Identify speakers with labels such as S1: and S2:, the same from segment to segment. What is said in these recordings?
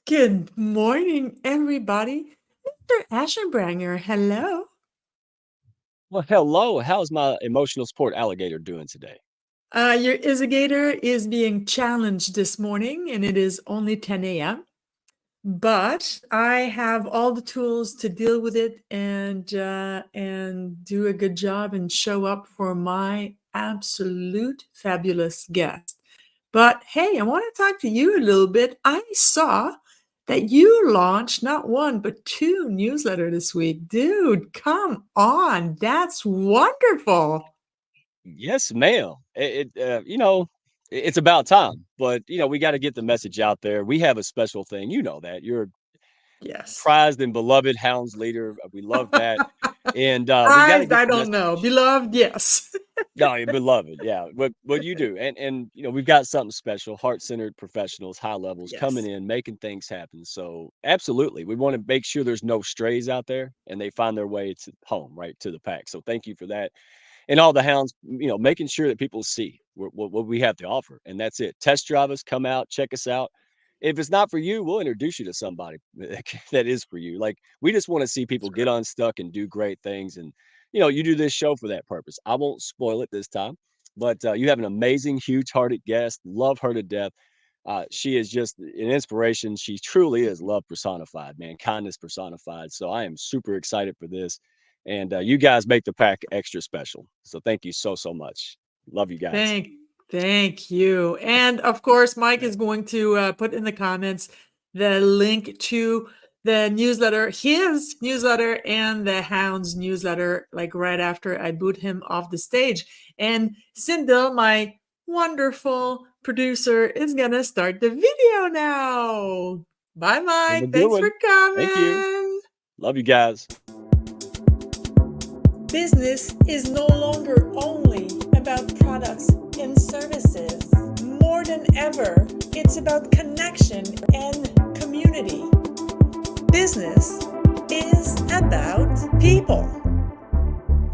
S1: Good morning, everybody. Mr. Ashenbranger, hello.
S2: Well, hello. How's my emotional support alligator doing today?
S1: Your Izigator is being challenged this morning, and it is only 10 a.m. But I have all the tools to deal with it and do a good job and show up for my absolute fabulous guest. But hey, I want to talk to you a little bit. I saw that you launched not one but two newsletter this week. Dude, come on. That's wonderful.
S2: Yes, ma'am. It's about time, but we got to get the message out there. We have a special thing. You know that. You're a
S1: Yes.
S2: prized and beloved hounds leader. We love that. And we got to
S1: Prized,
S2: get
S1: I
S2: the
S1: don't know.
S2: message.
S1: Beloved, yes.
S2: No, you're beloved. Yeah. What you do. And we've got something special, heart-centered professionals, high levels coming
S1: Yes.
S2: in, making things happen. So absolutely. We want to make sure there's no strays out there and they find their way to home, right? To the pack. So thank you for that. And all the hounds, making sure that people see what we have to offer, and that's it. Test drive us, come out, check us out. If it's not for you, we'll introduce you to somebody that is for you. Like, we just want to see people get unstuck and do great things. And you do this show for that purpose. I won't spoil it this time, but you have an amazing, huge-hearted guest. Love her to death. She is just an inspiration. She truly is love personified, man, kindness personified. So I am super excited for this. And you guys make the pack extra special. So thank you so much. Love you guys.
S1: Thank thank you. And of course, Mike is going to put in the comments the link to the newsletter, his newsletter and the Hounds newsletter, like right after I boot him off the stage. And Sindel, my wonderful producer, is gonna start the video now. Bye,
S2: Have a
S1: Mike.
S2: good
S1: Thanks for
S2: one. Thank you.
S1: coming.
S2: Love you guys.
S1: Business is no longer only about products and services. More than ever, it's about connection and community. Business is about people.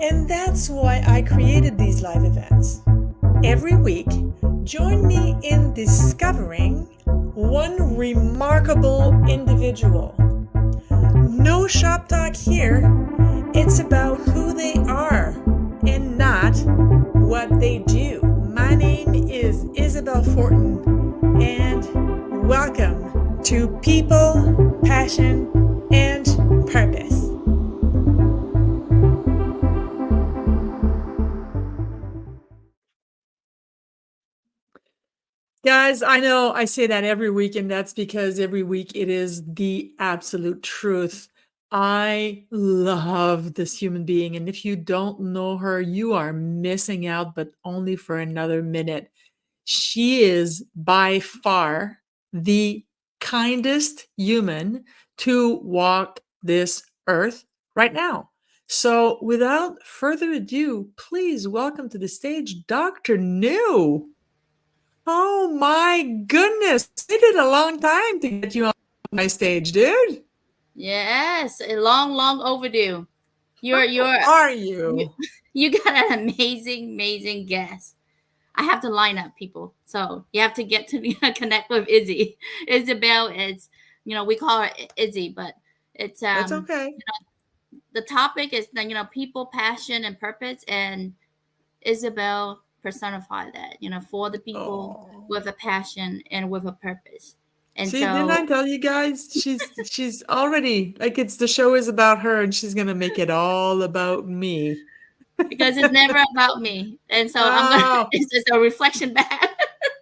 S1: And that's why I created these live events. Every week, join me in discovering one remarkable individual. No shop talk here. It's about who they are and not what they do. My name is Isabel Fortin, and welcome to People, Passion, and Purpose. Guys, I know I say that every week, and that's because every week it is the absolute truth. I love this human being, and if you don't know her, you are missing out, but only for another minute. She is by far the kindest human to walk this earth right now. So, without further ado, please welcome to the stage Dr. New. Oh my goodness. It did a long time to get you on my stage, dude.
S3: Yes, a long overdue. You're
S1: How
S3: you're
S1: are
S3: you
S1: you?
S3: you got an amazing guest. I have to line up people, so you have to get to connect with Izzy. Isabel is, we call her Izzy, but it's
S1: That's okay.
S3: the topic is people, passion, and purpose, and Isabel personify that for the people
S1: Oh.
S3: with a passion and with a purpose, and
S1: See, didn't I
S3: so
S1: tell you guys? She's already like it's the show is about her and she's gonna make it all about me.
S3: because it's never about me. And so I'm gonna
S1: Oh,
S3: it's just a reflection back.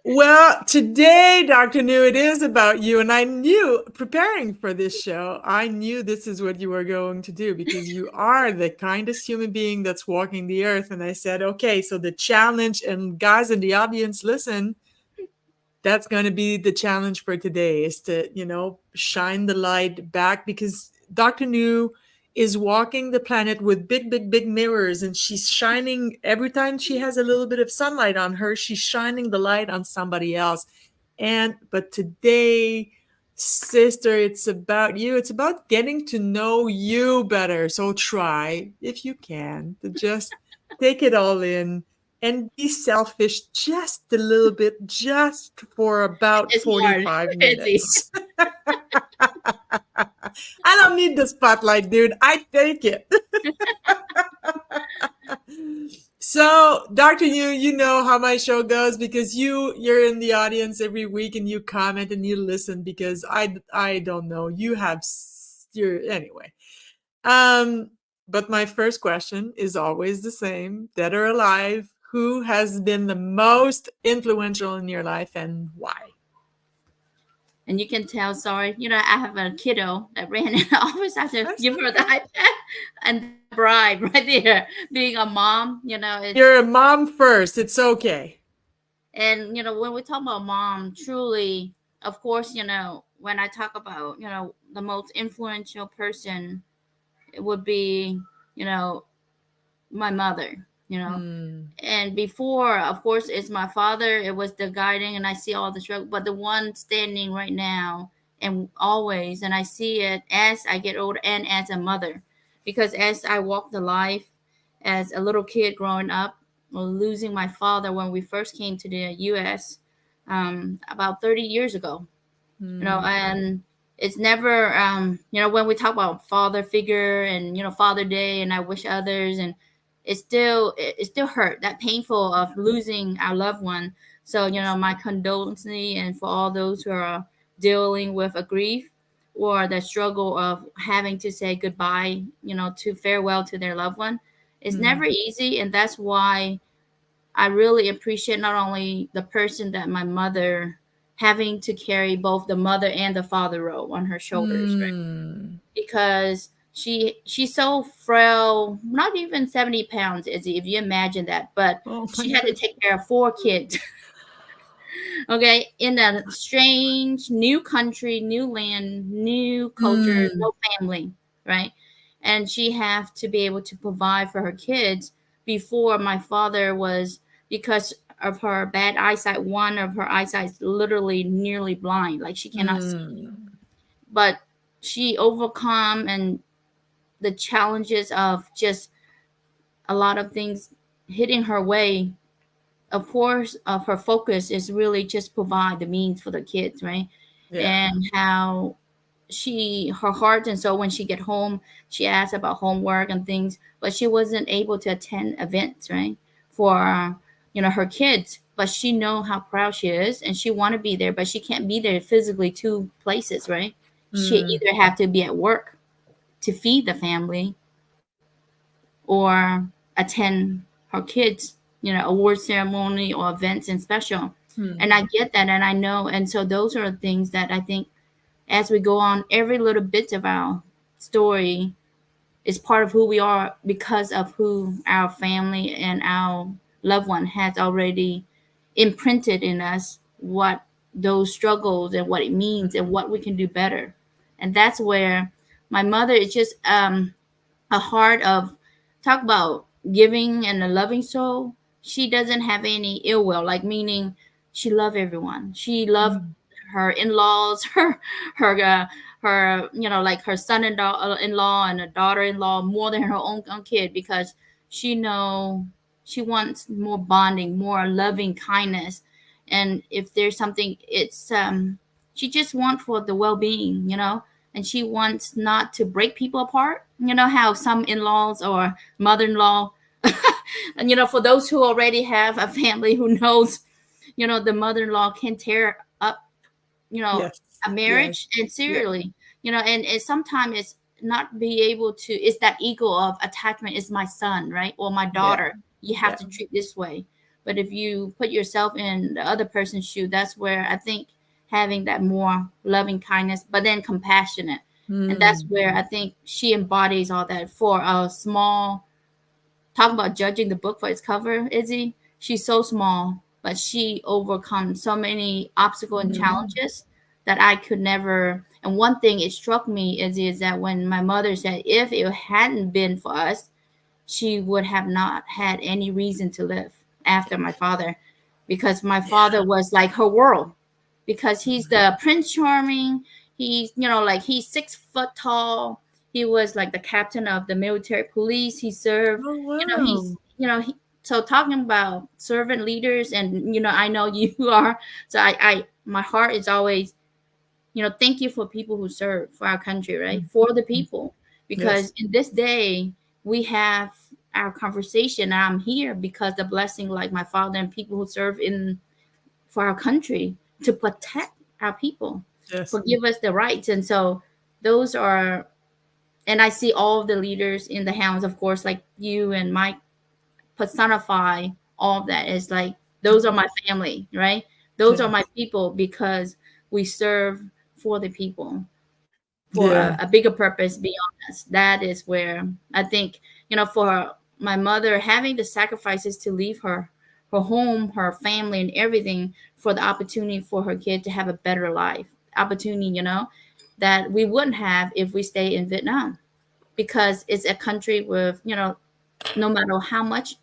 S1: well, today, Dr. New, it is about you. And I knew preparing for this show, I knew this is what you were going to do because you are the kindest human being that's walking the earth. And I said, okay, so the challenge, and guys in the audience, listen, that's going to be the challenge for today is to, shine the light back because Dr. New is walking the planet with big mirrors and she's shining every time she has a little bit of sunlight on her, she's shining the light on somebody else. But today, sister, it's about you. It's about getting to know you better. So try, if you can, to just take it all in and be selfish just a little bit, just for about
S3: It's hard.
S1: 45
S3: It's easy.
S1: minutes. don't need the spotlight, dude. I take it. So, Dr. you know how my show goes because you're in the audience every week and you comment and you listen because I don't know. You have your anyway. But my first question is always the same, dead or alive. Who has been the most influential in your life and why?
S3: And you can tell, sorry, I have a kiddo that ran in the office. I had to give her the iPad and the bride right there. Being a mom,
S1: You're a mom first. It's okay.
S3: And, when we talk about mom, truly, of course, when I talk about, the most influential person, it would be, my mother, And before, of course, it's my father. It was the guiding, and I see all the struggle. But the one standing right now and always, and I see it as I get older and as a mother. Because as I walk the life as a little kid growing up, losing my father when we first came to the U.S. About 30 years ago, and it's never, when we talk about father figure and, Father Day, and I wish others, and it still hurt, that painful of losing our loved one. So, my condolences, and for all those who are dealing with a grief or the struggle of having to say goodbye, to farewell to their loved one. It's never easy. And that's why I really appreciate not only the person that my mother having to carry both the mother and the father role on her shoulders, right? Because she's so frail, not even 70 pounds, Izzy, if you imagine that. But she had to take care of 4 kids. Okay, in a strange new country, new land, new culture, no family, right? And she have to be able to provide for her kids. Before, my father was, because of her bad eyesight, one of her eyesight is literally nearly blind, like she cannot see. But she overcome and the challenges of just a lot of things hitting her way. Of course, of her focus is really just provide the means for the kids, right?
S1: Yeah.
S3: And how her heart, and so when she get home, she asks about homework and things, but she wasn't able to attend events, right, for her kids. But she know how proud she is, and she want to be there, but she can't be there physically 2 places, right? She either have to be at work to feed the family or attend her kids, award ceremony or events and special. And I get that, and I know. And so those are things that I think as we go on, every little bit of our story is part of who we are because of who our family and our loved one has already imprinted in us, what those struggles and what it means and what we can do better. And that's where my mother is just a heart of, talk about giving and a loving soul. She doesn't have any ill will, like meaning she loved everyone. She loved her in-laws, her like her son-in-law and a daughter-in-law more than her own kid, because she wants more bonding, more loving kindness. And if there's something, it's she just wants for the well-being, and she wants not to break people apart. How some in-laws or mother-in-law, and for those who already have a family who knows, the mother-in-law can tear up,
S1: Yes.
S3: a marriage, and seriously, and sometimes it's not be able to, it's that ego of attachment, is my son, right? Or my daughter, you have to treat this way. But if you put yourself in the other person's shoe, that's where I think having that more loving kindness, but then compassionate. And that's where I think she embodies all that. For a small, talk about judging the book for its cover, Izzy, she's so small, but she overcomes so many obstacles and challenges that I could never. And one thing it struck me, Izzy, is that when my mother said, if it hadn't been for us, she would have not had any reason to live after my father, because my father was like her world, because he's the Prince Charming. He's, like he's 6 foot tall. He was like the captain of the military police. He served,
S1: Oh, wow.
S3: So talking about servant leaders, and, I know you are. So my heart is always thank you for people who serve for our country, right? For the people. Because in this day, we have our conversation. I'm here because the blessing, like my father and people who serve for our country to protect our people,
S1: Yes.
S3: forgive us the rights. And so those are, and I see all of the leaders in the house, of course, like you and Mike, personify all of that. It's like, those are my family, right? Those are my people, because we serve for the people, for
S1: Yeah.
S3: a bigger purpose beyond us. That is where I think, for my mother having the sacrifices to leave her home, her family, and everything for the opportunity for her kid to have a better life, opportunity, that we wouldn't have if we stay in Vietnam, because it's a country with, no matter how much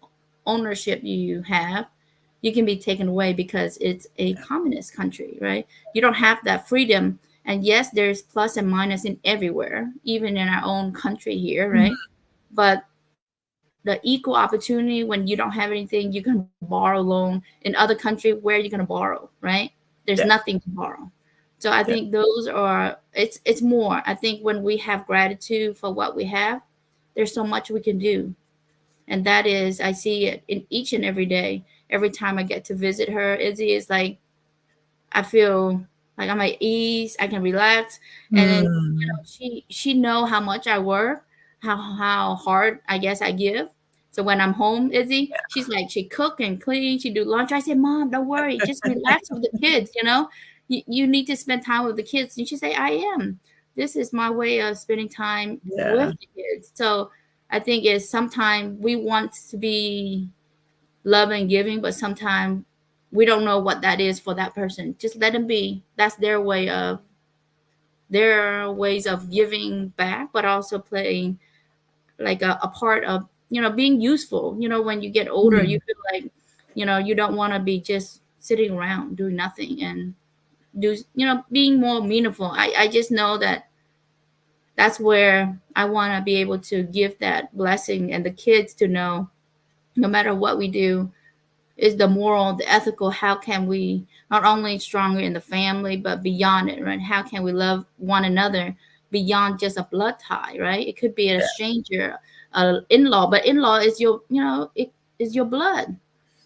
S3: ownership you have, you can be taken away because it's a communist country, right? You don't have that freedom. And yes, there's plus and minus in everywhere, even in our own country here, right? But the equal opportunity, when you don't have anything, you can borrow loan. In other country, where are you going to borrow, right? There's nothing to borrow. So I think those are, it's more. I think when we have gratitude for what we have, there's so much we can do. And that is, I see it in each and every day. Every time I get to visit her, Izzy is like, I feel like I'm at ease. I can relax, and then she know how much I work, how hard I guess I give. So when I'm home, Izzy, she's like, she cook and clean, she do lunch. I say, Mom, don't worry, just relax with the kids. You need to spend time with the kids. And she say, I am. This is my way of spending time with the kids. So I think is sometimes we want to be loving and giving, but sometimes we don't know what that is for that person. Just let them be. That's their ways of giving back, but also playing like a part of, being useful. When you get older, you feel like, you don't want to be just sitting around doing nothing, and being more meaningful. I just know that's where I want to be able to give that blessing, and the kids to know, no matter what we do, is the moral, the ethical. How can we not only stronger in the family, but beyond it, right? How can we love one another beyond just a blood tie, right? It could be a stranger, in-law, but in-law is it is your blood,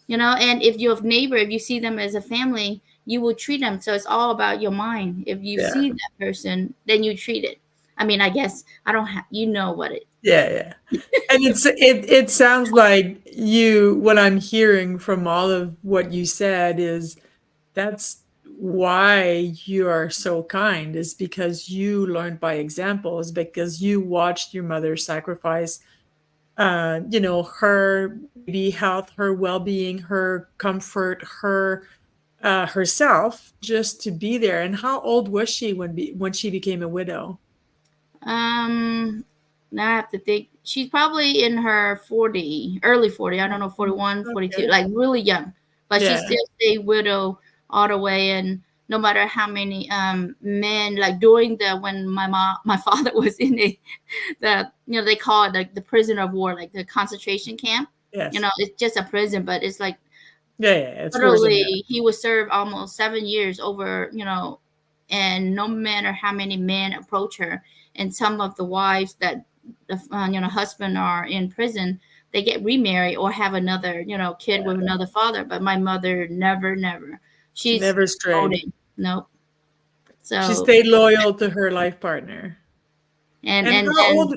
S3: and if your neighbor, if you see them as a family, you will treat them. So it's all about your mind. If you see that person, then you treat it. I mean, I guess I don't have, what it.
S1: Yeah. And it sounds like what I'm hearing from all of what you said is that's why you are so kind, is because you learned by examples, because you watched your mother sacrifice her maybe health, her well-being, her comfort, her herself, just to be there. And how old was she when she became a widow?
S3: Now I have to think. She's probably in her early 40. I don't know, 41, 42, like really young. But she still stayed widow all the way. And no matter how many men, like during when my father was in they call it the prisoner of war, like the concentration camp.
S1: Yes.
S3: It's just a prison, but it's like
S1: it's
S3: literally he was served almost 7 years over, and no matter how many men approach her, and some of the wives that the husband are in prison, they get remarried or have another kid with another father. But my mother never.
S1: She never strayed.
S3: Nope. So
S1: she stayed loyal to her life partner.
S3: And
S1: how old?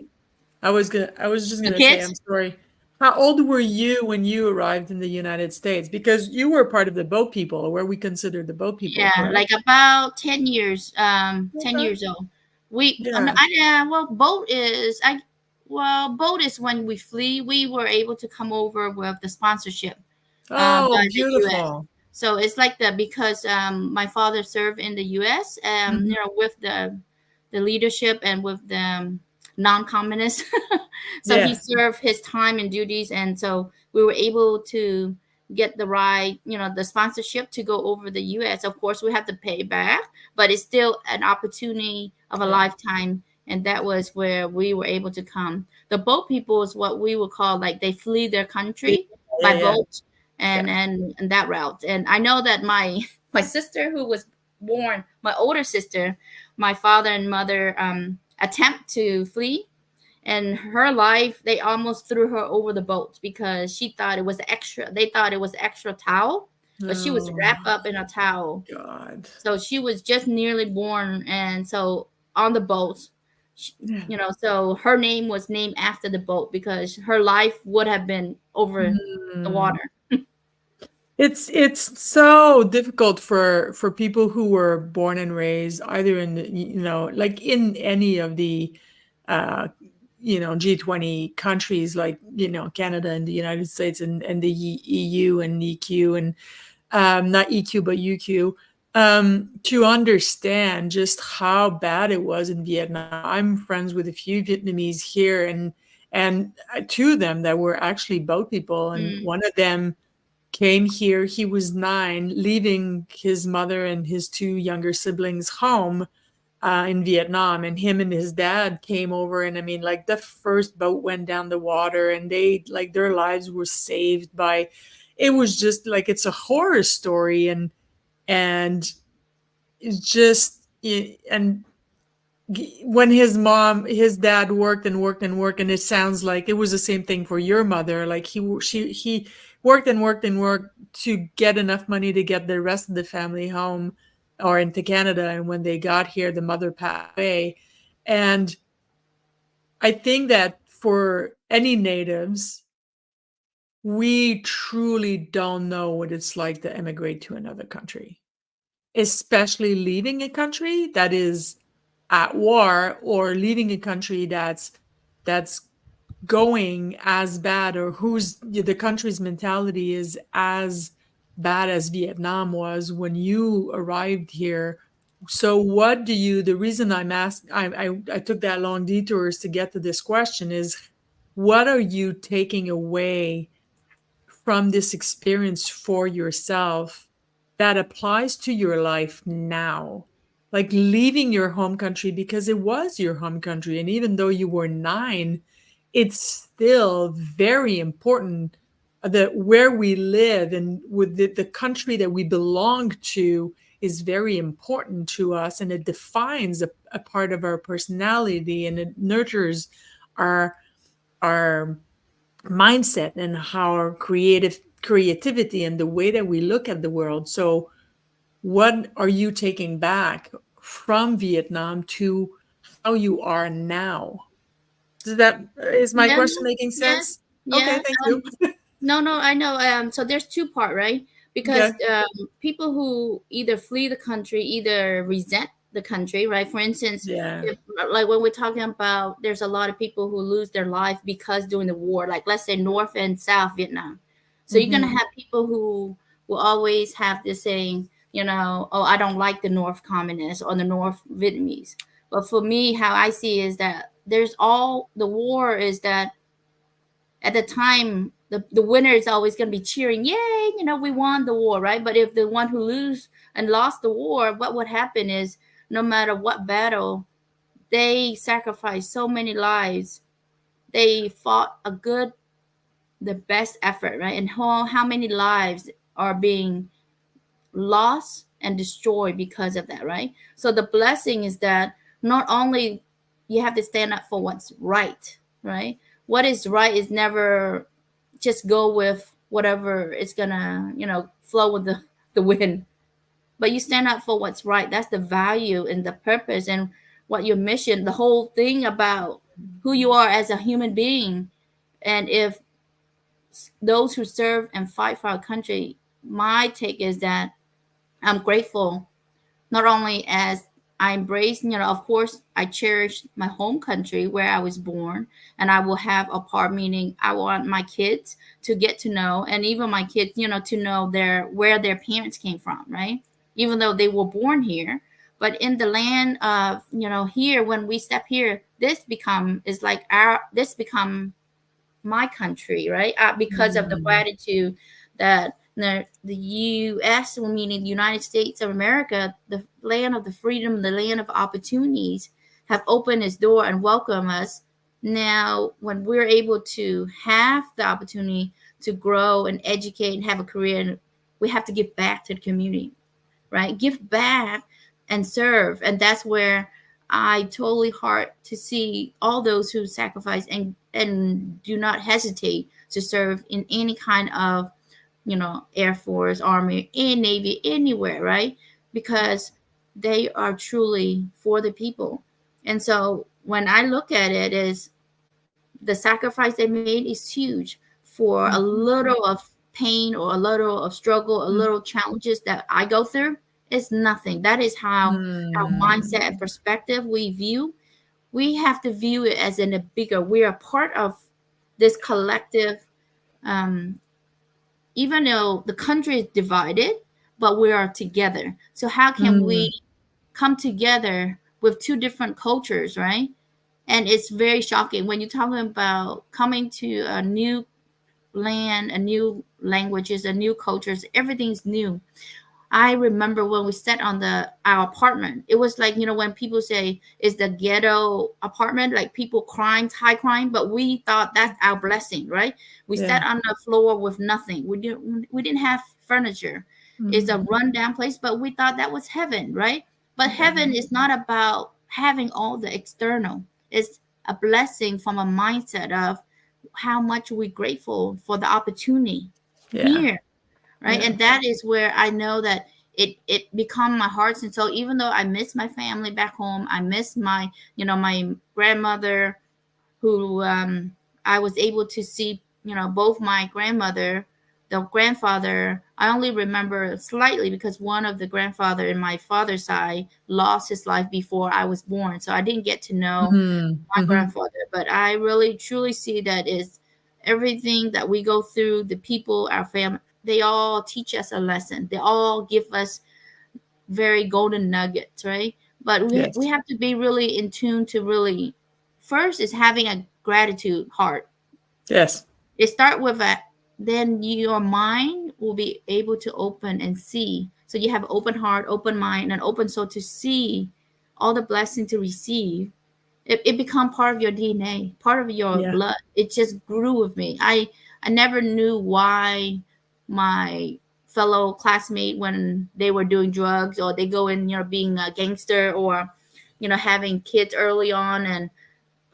S1: I was just gonna say, I'm sorry. How old were you when you arrived in the United States? Because you were part of the boat people, or where we considered the boat people.
S3: Yeah,
S1: correct?
S3: like about 10 years. 10 years old. Boat is when we flee. We were able to come over with the sponsorship.
S1: Oh, beautiful.
S3: So it's like that because my father served in the U.S. With the leadership and with the non-communists. So he served his time and duties, and so we were able to get the right, the sponsorship to go over the U.S. Of course, we have to pay back, but it's still an opportunity of a lifetime. And that was where we were able to come. The boat people is what we would call, like, they flee their country by boat and that route. And I know that my sister, who was born, my older sister, my father and mother attempt to flee, and her life, they almost threw her over the boat because she thought it was extra. They thought it was extra towel, but she was
S1: Oh
S3: wrapped up in a towel.
S1: God.
S3: So she was just nearly born, and so on the boat, you know, so her name was named after the boat because her life would have been over the
S1: Mm.
S3: water.
S1: It's so difficult for people who were born and raised either in the, you know, like in any of the uh you know, G20 countries, like, you know, Canada and the United States and the EU and EQ and not EQ but UQ, to understand just how bad it was in Vietnam. I'm friends with a few Vietnamese here, and two of them that were actually boat people, and one of them came here. He was 9, leaving his mother and his 2 younger siblings home in Vietnam. And him and his dad came over. And I mean, like, the first boat went down the water, and they, like, their lives were saved by, it was just like, it's a horror story. And it's just, and when his dad worked and worked and worked, and it sounds like it was the same thing for your mother. Like, he worked and worked and worked to get enough money to get the rest of the family home or into Canada. And when they got here, the mother passed away. And I think that for any natives, we truly don't know what it's like to emigrate to another country, especially leaving a country that is at war, or leaving a country that's going as bad, or whose the country's mentality is as bad as Vietnam was when you arrived here. So what do you, the reason I'm asked, I took that long detours to get to this question is, what are you taking away from this experience for yourself that applies to your life now? Like, leaving your home country, because it was your home country. And even though you were 9, it's still very important that where we live and with the country that we belong to is very important to us. And it defines a part of our personality, and it nurtures our mindset and our creativity and the way that we look at the world. So what are you taking back from Vietnam to how you are now? Is my
S3: Yeah,
S1: question making
S3: yes,
S1: sense? Okay,
S3: yeah.
S1: thank you.
S3: No, I know. So there's two part, right? Because
S1: Okay.
S3: people who either flee the country, either resent the country, right? For instance,
S1: Yeah.
S3: if, like when we're talking about, there's a lot of people who lose their life because during the war, like let's say North and South Vietnam. So you're gonna
S1: Mhm.
S3: have people who will always have this saying, you know, oh, I don't like the North communists or the North Vietnamese. But for me, how I see is that there's all the war is that at the time the winner is always going to be cheering, yay, you know, we won the war, right? But if the one who lose and lost the war, what would happen is no matter what battle, they sacrificed so many lives. They fought the best effort, right? And how many lives are being lost and destroyed because of that, right? So the blessing is that not only you have to stand up for what's right, right? What is right is never just go with whatever it's gonna, you know, flow with the wind. But you stand up for what's right. That's the value and the purpose and what your mission, the whole thing about who you are as a human being. And if those who serve and fight for our country, my take is that I'm grateful not only as I embrace, you know, of course, I cherish my home country where I was born, and I will have a part, meaning I want my kids to get to know, and even my kids, you know, to know where their parents came from, right? Even though they were born here, but in the land of, you know, here, when we step here, this become my country, right? Because of the
S1: Mm.
S3: gratitude that the U.S., meaning the United States of America, the land of the freedom, the land of opportunities, have opened its door and welcome us. Now, when we're able to have the opportunity to grow and educate and have a career, we have to give back to the community, right? Give back and serve. And that's where I totally heart to see all those who sacrifice and do not hesitate to serve in any kind of, Air Force, Army, and Navy, anywhere, right? Because they are truly for the people. And so when I look at it, is the sacrifice they made is huge for a little of pain or a little of struggle, a little challenges that I go through. It's nothing. That is how our mindset and perspective we view. We have to view it as in a bigger. We are part of this collective. Even though the country is divided, but we are together. So how can we come together with two different cultures, right? And it's very shocking when you're talking about coming to a new land, a new languages, a new cultures, everything's new. I remember when we sat on our apartment, it was like, when people say it's the ghetto apartment, like people crime, high crime, but we thought that's our blessing, right? We sat on the floor with nothing. We didn't have furniture. It's a rundown place, but we thought that was heaven, right? But heaven is not about having all the external. It's a blessing from a mindset of how much we're grateful for the opportunity here, right? And that is where I know that it become my heart. And so even though I miss my family back home, I miss my my grandmother, who I was able to see, both my grandmother, the grandfather. I only remember slightly because one of the grandfather in my father's side lost his life before I was born, so I didn't get to know my grandfather. But I really truly see that is everything that we go through, the people, our family, they all teach us a lesson. They all give us very golden nuggets, right? But we have to be really in tune to really, first is having a gratitude heart.
S1: Yes.
S3: It start with that, then your mind will be able to open and see. So you have open heart, open mind, and open soul to see all the blessing to receive. It become part of your DNA, part of your blood. It just grew with me. I never knew why my fellow classmate, when they were doing drugs or they go in, being a gangster or, having kids early on and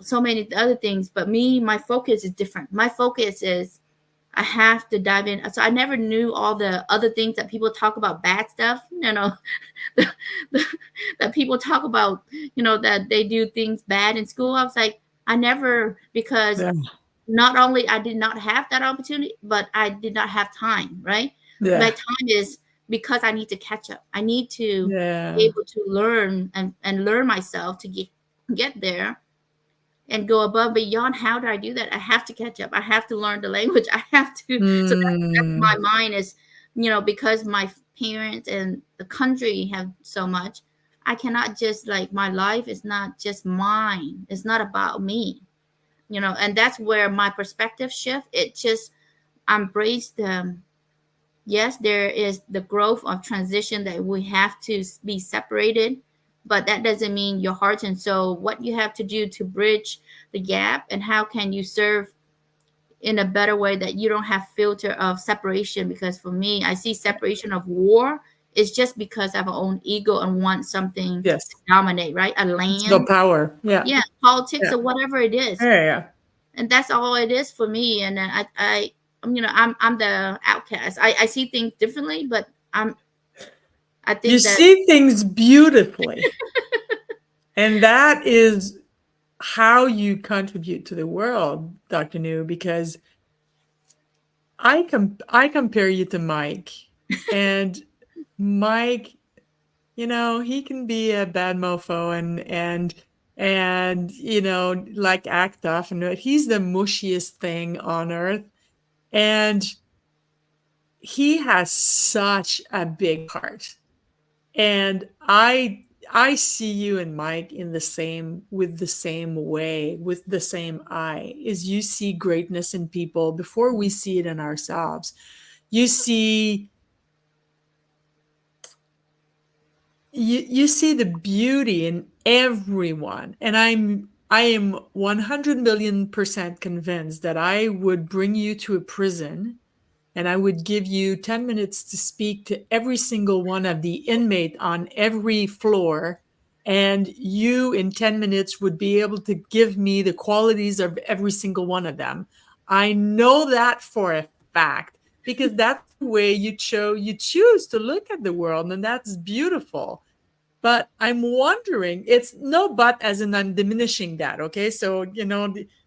S3: so many other things. But me, my focus is different. My focus is I have to dive in. So I never knew all the other things that people talk about, bad stuff, that people talk about, that they do things bad in school. I was like, I never, because not only I did not have that opportunity, but I did not have time, right? My time is because I need to catch up. I need to be able to learn and learn myself to get there and go above and beyond. How do I do that? I have to catch up. I have to learn the language. I have to. So that's my mind is, because my parents and the country have so much, I cannot just my life is not just mine. It's not about me, and that's where my perspective shift. It just embrace them. Yes, there is the growth of transition that we have to be separated, but that doesn't mean your heart and soul. What you have to do to bridge the gap, and how can you serve in a better way that you don't have filter of separation? Because for me, I see separation of war is just because I have my own ego and want something to dominate, right? A land,
S1: no power,
S3: politics or whatever it is. And that's all it is for me. And I'm the outcast. I see things differently, but I think
S1: you see things beautifully. And that is how you contribute to the world, Dr. New, because I compare you to Mike. And Mike, he can be a bad mofo and act tough, and he's the mushiest thing on earth. And he has such a big heart. And I see you and Mike with the same eye, is you see greatness in people before we see it in ourselves. You see the beauty in everyone. And I am 100 million% convinced that I would bring you to a prison and I would give you 10 minutes to speak to every single one of the inmate on every floor, and you in 10 minutes would be able to give me the qualities of every single one of them. I know that for a fact because that's the way you choose to look at the world, and that's beautiful. But I'm wondering, it's no but as in I'm diminishing that, okay? So,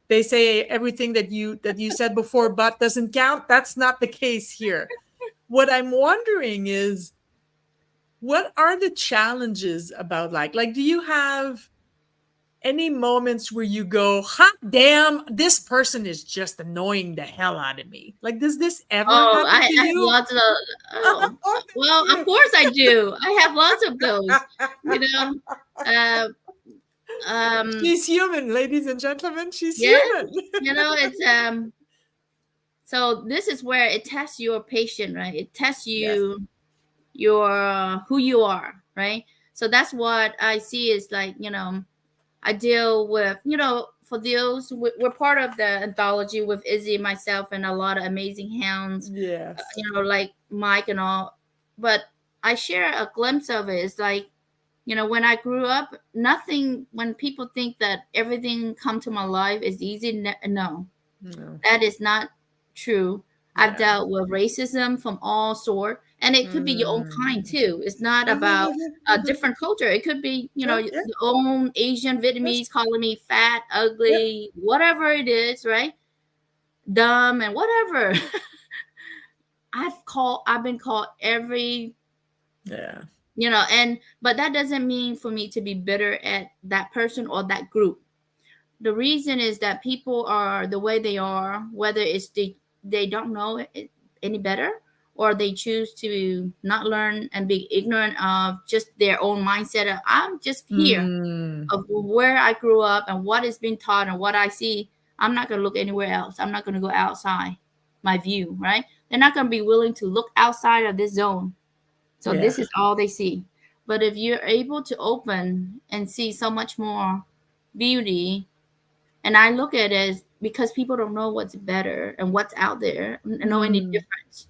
S1: they say everything that you said before but doesn't count. That's not the case here. What I'm wondering is, what are the challenges about, do you have any moments where you go, hot damn, this person is just annoying the hell out of me? Like, does this ever
S3: Oh,
S1: happen to
S3: I have
S1: you?
S3: lots of oh,
S1: Oh,
S3: well,
S1: thank
S3: of course I do. I have lots of those. You know, uh,
S1: She's human, ladies and gentlemen. She's
S3: yeah,
S1: human.
S3: it's so this is where it tests your patient, right? It tests
S1: Yes.
S3: you your who you are, right? So that's what I see is like, I deal with, for those, we're part of the anthology with Izzy, myself, and a lot of amazing hounds,
S1: Yes.
S3: like Mike and all. But I share a glimpse of it. It's like, when I grew up, nothing, when people think that everything come to my life is easy, no,
S1: No.
S3: that is not true. I've
S1: Yeah.
S3: dealt with racism from all sort, and it could be your own kind too. It's not about a different culture. It could be,
S1: Yeah.
S3: your own Asian Vietnamese calling me fat,
S1: Yeah.
S3: ugly, whatever it is, right? Dumb and whatever. I've been called every,
S1: Yeah.
S3: but that doesn't mean for me to be bitter at that person or that group. The reason is that people are the way they are, whether it's they don't know it any better, or they choose to not learn and be ignorant of just their own mindset of, I'm just here
S1: Mm.
S3: of where I grew up and what is being taught and what I see. I'm not going to look anywhere else. I'm not going to go outside my view, right? They're not going to be willing to look outside of this zone. So
S1: Yeah.
S3: this is all they see. But if you're able to open and see so much more beauty, and I look at it as, because people don't know what's better and what's out there, and know any
S1: Mm.
S3: difference.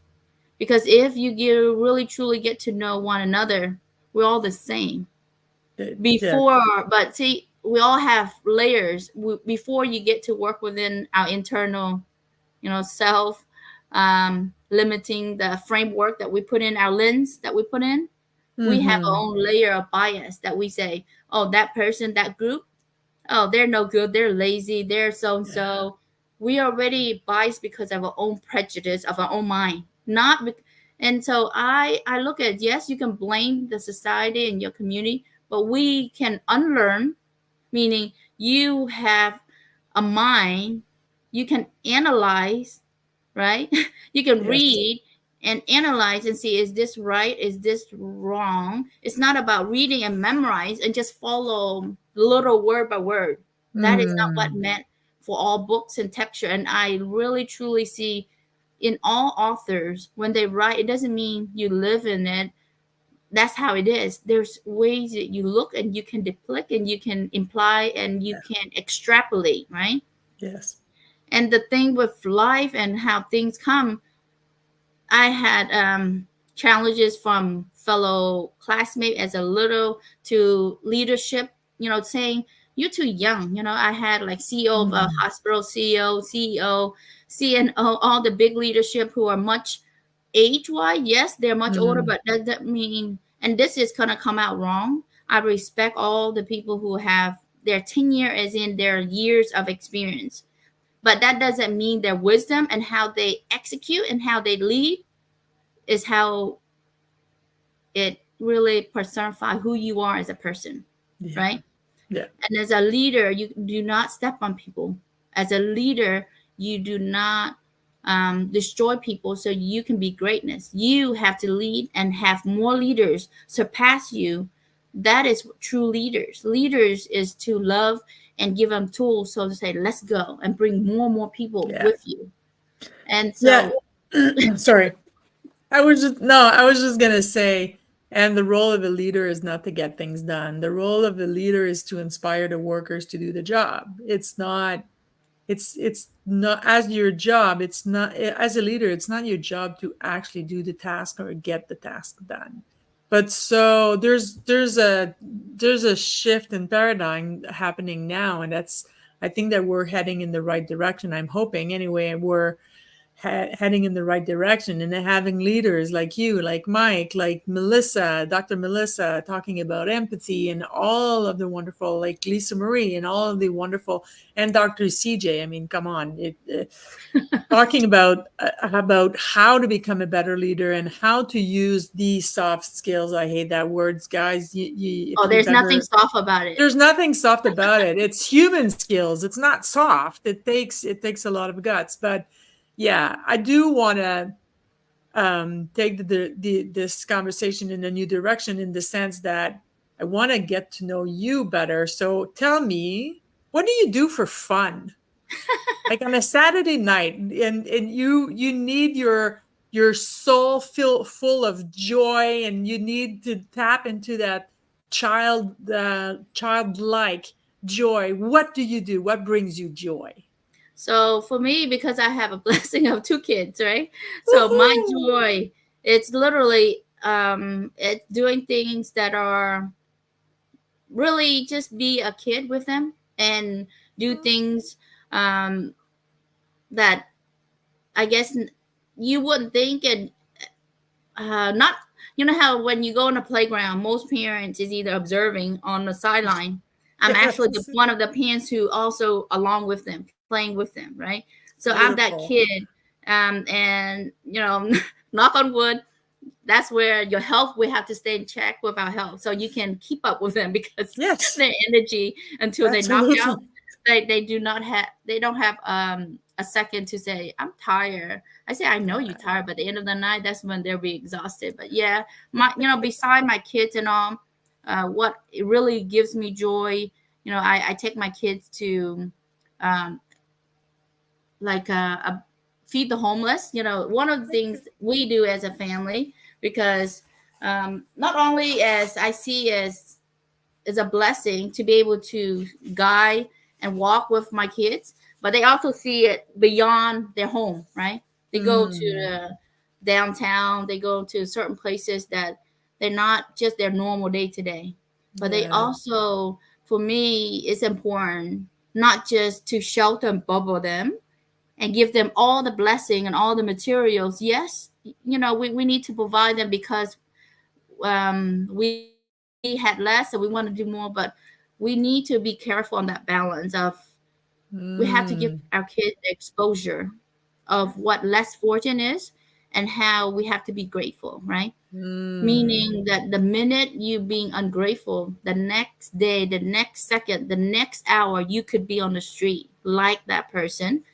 S3: Because if you really truly get to know one another, we're all the same.
S1: Yeah.
S3: Before, but see, we all have layers. Before you get to work within our internal, self, limiting the framework that we put in, our lens that we put in, we have our
S1: Mhm.
S3: own layer of bias that we say, oh, that person, that group, oh, they're no good, they're lazy, they're so and so. We are already biased because of our own prejudice of our own mind, and so I look at, yes, you can blame the society and your community, but we can unlearn, meaning you have a mind, you can analyze, right? You can
S1: Yes.
S3: read and analyze and see, is this right, is this wrong? It's not about reading and memorize and just follow little word by word. That is not what
S1: Mm.
S3: meant for all books and texture. And I really truly see in all authors, when they write, it doesn't mean you live in it. That's how it is. There's ways that you look and you can depict and you can imply and you can extrapolate, right?
S1: Yes.
S3: And the thing with life and how things come, I had challenges from fellow classmates as a little to leadership, saying, you're too young. I had like CEO of a
S1: Mm.
S3: hospital, CEO, CNO, all the big leadership who are much age-wise. Yes, they're much older,
S1: Mm.
S3: but that doesn't mean, and this is going to come out wrong. I respect all the people who have their tenure, as in their years of experience. But that doesn't mean their wisdom and how they execute and how they lead is how it really personifies who you are as a person,
S1: Yeah.
S3: right?
S1: Yeah.
S3: And as a leader, you do not step on people. As a leader, you do not destroy people so you can be greatness. You have to lead and have more leaders surpass you. That is true leaders. Leaders is to love and give them tools so to say, let's go and bring more and more people
S1: Yeah.
S3: with you. And
S1: Yeah.
S3: so
S1: Sorry. I was just gonna say, and the role of a leader is not to get things done. The role of the leader is to inspire the workers to do the job. It's not it's not as your job. It's not as a leader. It's not your job to actually do the task or get the task done. But so there's a shift in paradigm happening now, and that's I think that we're heading in the right direction. I'm hoping anyway. We're heading in the right direction, and then having leaders like you, like Mike, like Melissa, Dr. Melissa, talking about empathy, and all of the wonderful, like Lisa Marie, and all of the wonderful, and Dr. CJ. I mean, come on, talking about how to become a better leader and how to use these soft skills. I hate that words, guys.
S3: Oh, there's nothing soft about it.
S1: There's nothing soft about it. It's human skills. It's not soft. It takes a lot of guts, but yeah, I do want to take this conversation in a new direction, in the sense that I want to get to know you better. So tell me, what do you do for fun? Like on a Saturday night, and you need your soul full of joy, and you need to tap into that childlike joy. What do you do? What brings you joy?
S3: So for me, because I have a blessing of 2 kids, right? So my joy, it's literally it's doing things that are really just be a kid with them and do things that I guess you wouldn't think, and not, you know how when you go on a playground, most parents is either observing on the sideline. I'm actually one of the parents who also along with them, playing with them, right? So I'm that kid, and you know, knock on wood, that's where your health, we have to stay in check with our health, so you can keep up with them, because their energy until they knock out, they don't have a second to say, I'm tired. I say, I know you're tired, but at the end of the night, that's when they'll be exhausted. But yeah, beside my kids and all, what it really gives me joy, I take my kids to feed the homeless. One of the things we do as a family, because not only as I see as a blessing to be able to guide and walk with my kids, but they also see it beyond their home, right? They go to the downtown, they go to certain places that they're not just their normal day to day, but they also, for me, it's important not just to shelter and bubble them and give them all the blessing and all the materials. Yes, we need to provide them because we had less and we want to do more, but we need to be careful on that balance of we have to give our kids the exposure of what less fortune is and how we have to be grateful, right? Meaning that the minute you being ungrateful, the next day, the next second, the next hour, you could be on the street like that person.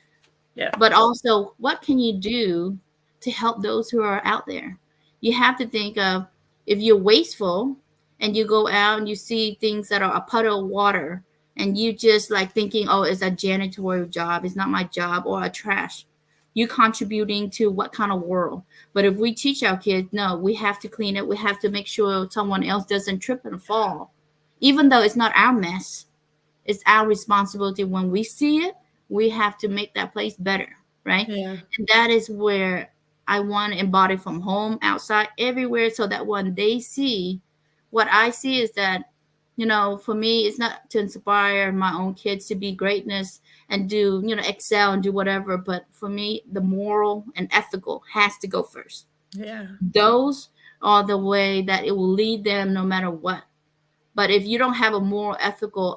S1: Yeah.
S3: But also, what can you do to help those who are out there? You have to think of, if you're wasteful and you go out and you see things that are a puddle of water, and you just like thinking, oh, it's a janitorial job, it's not my job, or a trash, you contributing to what kind of world? But if we teach our kids, no, we have to clean it, we have to make sure someone else doesn't trip and fall, even though it's not our mess, it's our responsibility. When we see it, we have to make that place better, right?
S1: Yeah.
S3: And that is where I want to embody, from home, outside, everywhere, so that when they see what I see, is that, for me, it's not to inspire my own kids to be greatness and do, excel and do whatever. But for me, the moral and ethical has to go first.
S1: Yeah.
S3: Those are the way that it will lead them no matter what. But if you don't have a moral, ethical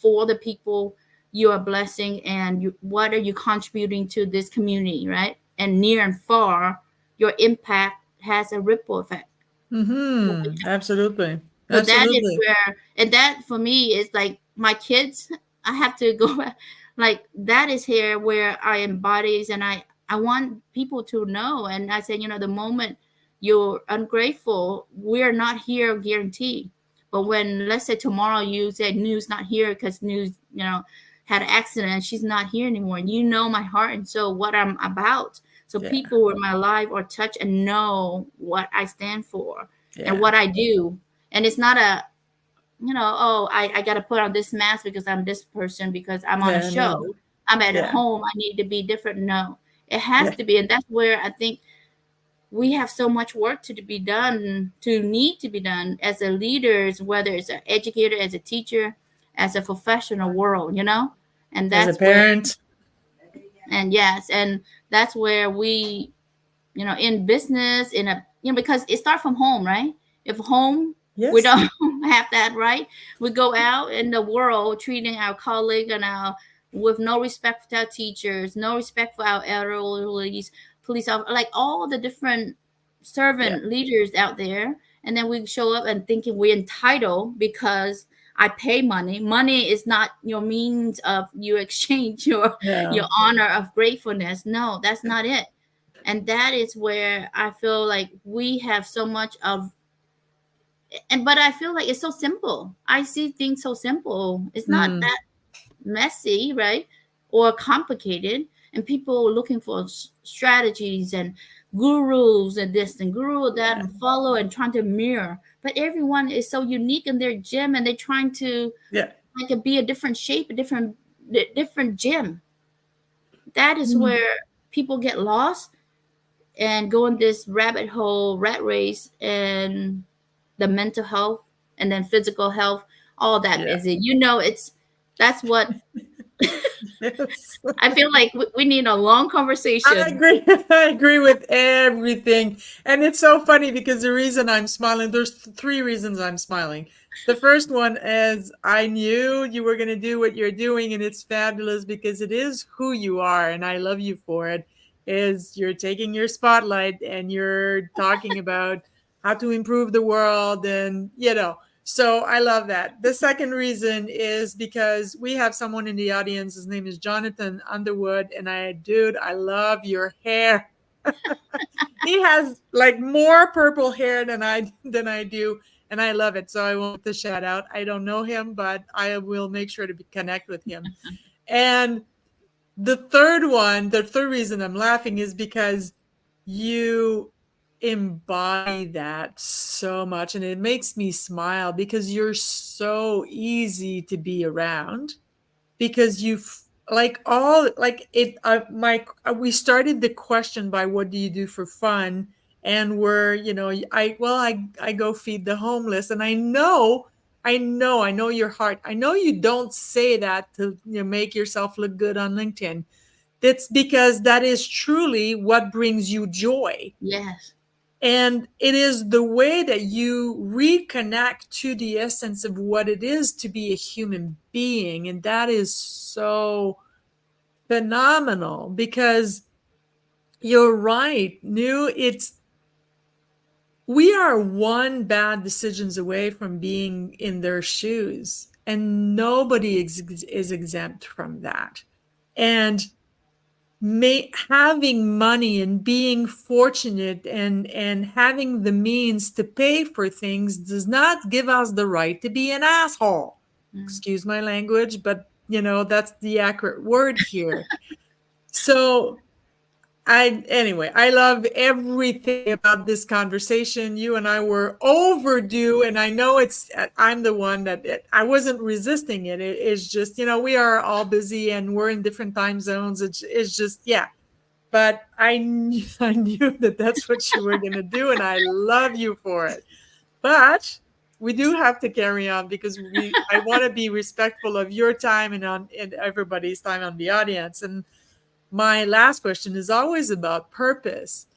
S3: for the people you are blessing, and what are you contributing to this community, right? And near and far, your impact has a ripple effect.
S1: Absolutely.
S3: So that is where, and that for me is like my kids, I have to go back, like that is here where I embodies, and I want people to know. And I say, the moment you're ungrateful, we're not here guaranteed. But when, let's say tomorrow you say News not here because News, had an accident and she's not here anymore, and my heart and soul, what I'm about. So people in my life are touched and know what I stand for and what I do. And it's not a, I got to put on this mask because I'm this person, because I'm on a show. I'm at
S1: Yeah.
S3: home, I need to be different. No, it has
S1: Yeah.
S3: to be. And that's where I think we have so much work to be done, to need to be done as a leaders, whether it's an educator, as a teacher, as a professional world, you know? And
S1: As a
S3: that's where,
S1: parent.
S3: and yes, and that's where we, you know, in business, in a, you know, because it starts from home, right? If home, we
S1: Yes.
S3: don't have that, right? We go out in the world treating our colleague and our, with no respect for our teachers, no respect for our elderly, police officers, like all the different servant leaders out there. And then we show up and thinking we're entitled because I pay money. Money is not your means of you exchange
S1: Yeah.
S3: your honor of gratefulness. No, that's not it. And that is where I feel like we have so much of, and but I feel like it's so simple. I see things so simple. It's not
S1: Mm.
S3: that messy, right? Or complicated. And people looking for strategies and gurus and this and guru that and follow and trying to mirror. But everyone is so unique in their gym, and they're trying to
S1: Yeah.
S3: like be a different shape, a different gym. That is
S1: Mm.
S3: where people get lost and go in this rabbit hole rat race, and the mental health and then physical health, all that
S1: Yeah.
S3: busy, you know. It's that's what
S1: Yes.
S3: I feel like we need a long
S1: I
S3: conversation.
S1: agree. I agree with everything. And it's so funny because the reason I'm smiling, there's three reasons I'm smiling. The first one is I knew you were going to do what you're doing, and it's fabulous because it is who you are, and I love you for it. Is you're taking your spotlight and you're talking about how to improve the world, and so I love that. The second reason is because we have someone in the audience. His name is Jonathan Underwood. And dude, I love your hair. He has like more purple hair than I do. And I love it. So I want to shout out. I don't know him, but I will make sure to connect with him. And the third reason I'm laughing is because you embody that so much, and it makes me smile because you're so easy to be around, because like all like it my we started the question by what do you do for fun, and we're I go feed the homeless, and I know your heart. I know you don't say that to make yourself look good on LinkedIn. That's because that is truly what brings you joy.
S3: Yes.
S1: And it is the way that you reconnect to the essence of what it is to be a human being. And that is so phenomenal, because you're right. We are one bad decisions away from being in their shoes, and nobody is exempt from that. And having money and being fortunate and having the means to pay for things does not give us the right to be an asshole. Excuse my language, but that's the accurate word here. So I love everything about this conversation. You and I were overdue, and I know I'm the one I wasn't resisting it. It's just, we are all busy and we're in different time zones. It's just, yeah. But I knew that that's what you were going to do, and I love you for it. But we do have to carry on, because I want to be respectful of your time and everybody's time on the audience. And my last question is always about purpose,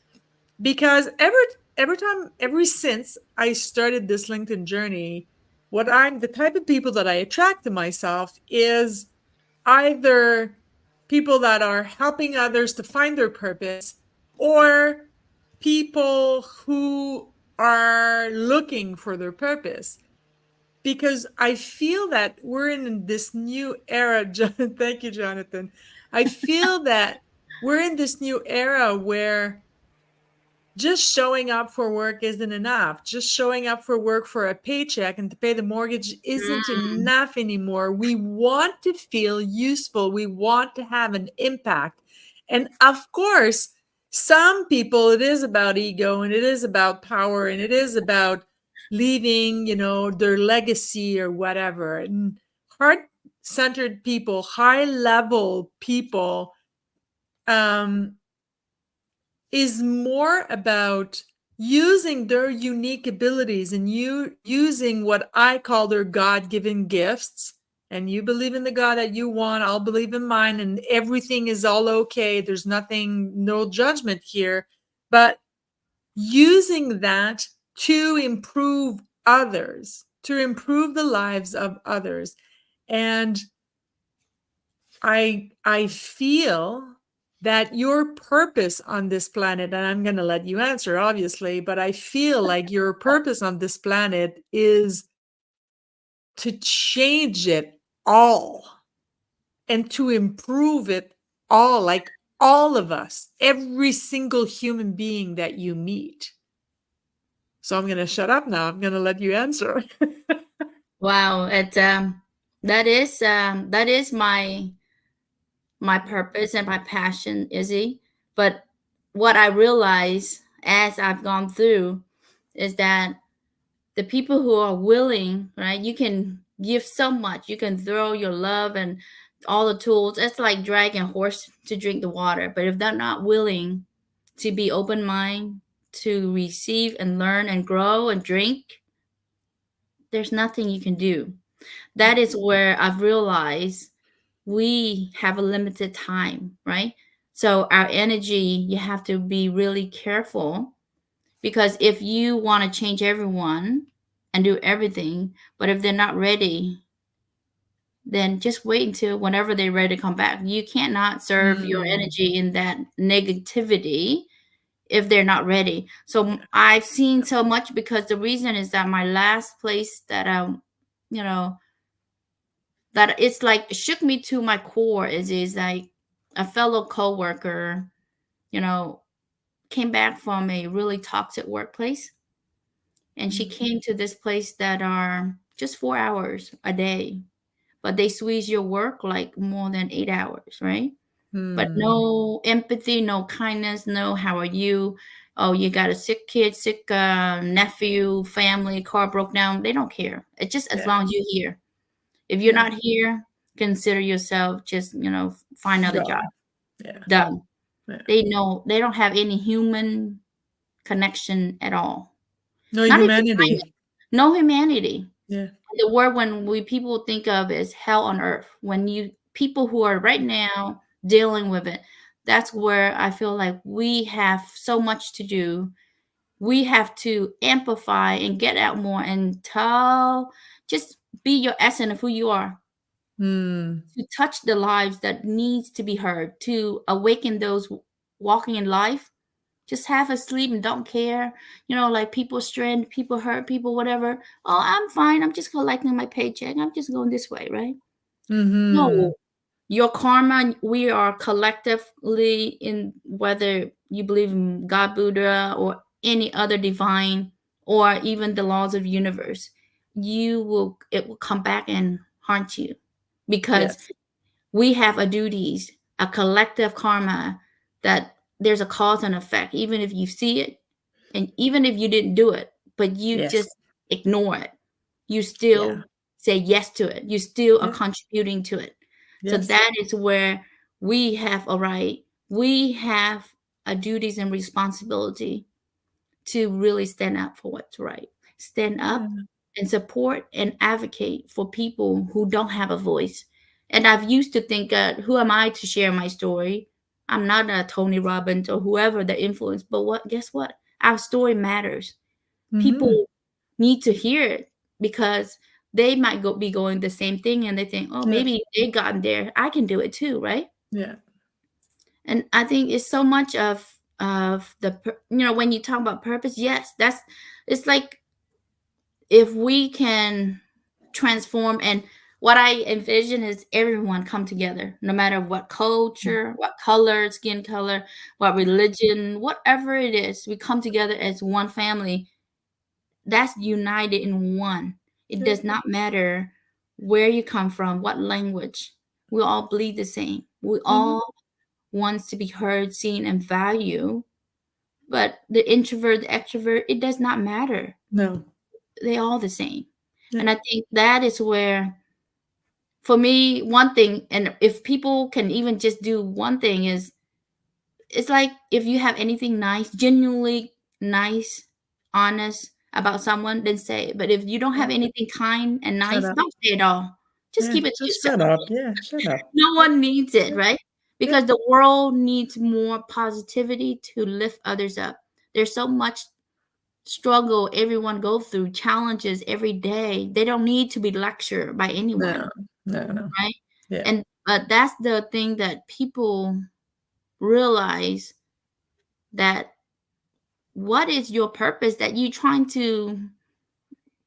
S1: because ever since I started this LinkedIn journey, the type of people that I attract to myself is either people that are helping others to find their purpose, or people who are looking for their purpose. Because I feel that we're in this new era. Thank you, Jonathan. I feel that we're in this new era where just showing up for work isn't enough. Just showing up for work for a paycheck and to pay the mortgage isn't enough anymore. We want to feel useful. We want to have an impact. And of course, some people, it is about ego, and it is about power, and it is about leaving, their legacy or whatever. And centered people, high level people, is more about using their unique abilities and using what I call their God-given gifts. And you believe in the God that you want, I'll believe in mine, and everything is all okay. There's nothing, no judgment here. But using that to improve others, to improve the lives of others. And I feel that your purpose on this planet, and I'm going to let you answer, obviously, but I feel like your purpose on this planet is to change it all and to improve it all, like all of us, every single human being that you meet. So I'm going to shut up now. I'm going to let you answer.
S3: Wow, that is my purpose and my passion, Izzy. But what I realize as I've gone through is that the people who are willing, right? You can give so much. You can throw your love and all the tools. It's like dragging a horse to drink the water. But if they're not willing to be open minded, to receive and learn and grow and drink, there's nothing you can do. That is where I've realized we have a limited time, right? So our energy, you have to be really careful, because if you want to change everyone and do everything, but if they're not ready, then just wait until whenever they're ready to come back. You cannot serve your energy in that negativity if they're not ready. So I've seen so much, because the reason is that my last place that that it's like shook me to my core is like a fellow coworker, came back from a really toxic workplace, and she came to this place that are just 4 hours a day, but they squeeze your work like more than 8 hours, right? But no empathy, no kindness, no how are you? Oh, you got a sick kid, sick nephew, family, car broke down. They don't care. It's just as long as you're here. If you're not here, consider yourself just, find another job. Done.
S1: Yeah.
S3: They know they don't have any human connection at all.
S1: No
S3: Not
S1: humanity.
S3: No humanity.
S1: Yeah.
S3: The word when people think of is hell on earth. When people who are right now dealing with it, that's where I feel like we have so much to do. We have to amplify and get out more and just be your essence of who you are. To touch the lives that needs to be heard, to awaken those walking in life. Just half asleep and don't care, like people strand, people hurt, people whatever. Oh, I'm fine. I'm just collecting my paycheck. I'm just going this way, right? No, your karma. We are collectively in, whether you believe in God, Buddha, or any other divine, or even the laws of the universe. It will come back and haunt you, because we have a duties, a collective karma, that there's a cause and effect, even if you see it, and even if you didn't do it, but you just ignore it, you still say yes to it. You still are contributing to it. So that is where we have a right. We have a duties and responsibility to really stand up for what's right. Stand up and support and advocate for people who don't have a voice. And I've used to think, who am I to share my story? I'm not a Tony Robbins or whoever the influence, but guess what? Our story matters. People need to hear it, because they might be going the same thing, and they think, oh, maybe they've gotten there. I can do it too, right?
S1: Yeah.
S3: And I think it's so much of the, when you talk about purpose, yes, it's like, if we can transform, and what I envision is everyone come together, no matter what culture, what color, skin color, what religion, whatever it is, we come together as one family that's united in one. It does not matter where you come from, what language. We all bleed the same. We all wants to be heard, seen, and valued. But the introvert, the extrovert, it does not matter.
S1: No.
S3: They're all the same. And I think that is where for me, one thing, and if people can even just do one thing, is it's like if you have anything nice, genuinely nice, honest about someone, then say it. But if you don't have
S1: Yeah.
S3: anything kind and
S1: Shut
S3: nice,
S1: up.
S3: don't say it all. Just
S1: Yeah,
S3: keep it to
S1: just
S3: yourself.
S1: shut up. Yeah, shut up.
S3: No one needs it,
S1: Yeah.
S3: right? Because the world needs more positivity to lift others up. There's so much struggle everyone go through, challenges every day. They don't need to be lectured by anyone,
S1: No.
S3: right?
S1: Yeah.
S3: And but that's the thing that people realize, that what is your purpose that you trying to